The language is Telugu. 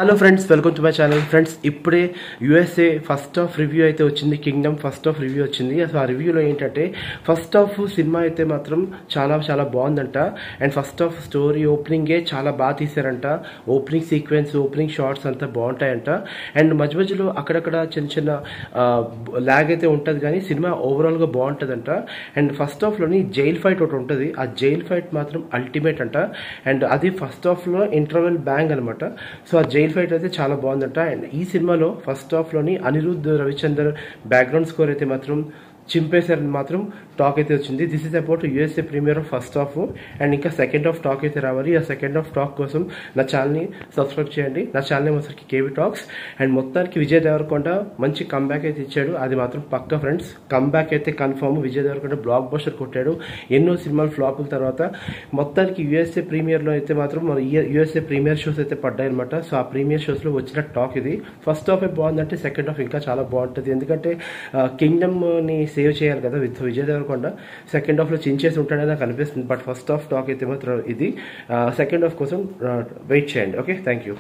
Hello friends, welcome to my channel. Friends, ఇప్పుడే యూఎస్ఏ ఫస్ట్ హాఫ్ రివ్యూ అయితే వచ్చింది. కింగ్డమ్ ఫస్ట్ హాఫ్ రివ్యూ వచ్చింది. అసలు ఆ రివ్యూలో ఏంటంటే ఫస్ట్ హాఫ్ సినిమా అయితే మాత్రం చాలా బాగుందంట. అండ్ ఫస్ట్ హాఫ్ స్టోరీ ఓపెనింగే చాలా బాగా తీశారంట. ఓపెనింగ్ సీక్వెన్స్, ఓపెనింగ్ షార్ట్స్ అంతా బాగుంటాయంట. అండ్ మధ్యలో అక్కడక్కడ చిన్న ల్యాగ్ అయితే ఉంటుంది, కానీ సినిమా ఓవరాల్గా బాగుంటుందంట. అండ్ ఫస్ట్ హాఫ్లోని జైల్ ఫైట్ ఒకటి ఉంటుంది. ఆ జైల్ ఫైట్ మాత్రం అల్టిమేట్ అంట. అండ్ అది ఫస్ట్ హాఫ్లో ఇంటర్వెల్ బ్యాంగ్ అనమాట. సో ఆ జైల్ ఫైట్ అయితే చాలా బాగుందంట. అండ్ ఈ సినిమాలో ఫస్ట్ హాఫ్లోని అనిరుద్ధ్ రవిచందర్ బ్యాక్గ్రౌండ్ స్కోర్ అయితే మాత్రం చింపేశారని మాత్రం టాక్ అయితే వచ్చింది. This is about USA premiere of first half. And ఇంకా సెకండ్ హాఫ్ టాక్ అయితే రావాలి. ఆ సెకండ్ హాఫ్ టాక్ కోసం నా ఛానల్ని సబ్స్క్రైబ్ చేయండి. నా ఛానల్ వచ్చరికి కేవీ టాక్స్. అండ్ మొత్తానికి విజయ్ దేవరకొండ మంచి కంబ్యాక్ అయితే ఇచ్చాడు. అది మాత్రం పక్కా ఫ్రెండ్స్. కంబ్యాక్ అయితే confirm. Vijay Deverakonda blockbuster కొట్టాడు ఎన్నో సినిమాలు ఫ్లాపుల తర్వాత. మొత్తానికి యూఎస్ఏ ప్రీమియర్లో అయితే మాత్రం మన యూఎస్ఏ ప్రీమియర్ షోస్ అయితే పడ్డాయి అనమాట. సో ఆ ప్రీమియర్ షోస్లో వచ్చిన టాక్ ఇది. ఫస్ట్ హాఫ్ బాగుందంటే సెకండ్ హాఫ్ ఇంకా చాలా బాగుంటుంది. ఎందుకంటే కింగ్డమ్ని సేవ్ చేయాలి కదా విజయ్ దేవరకొండ. సెకండ్ హాఫ్లో చించేసి ఉంటాడని నాకు అనిపిస్తుంది. బట్ ఫస్ట్ హాఫ్ టాక్ అయితే మాత్రం ఇది. సెకండ్ హాఫ్ కోసం వెయిట్ చేయండి. Okay, thank you.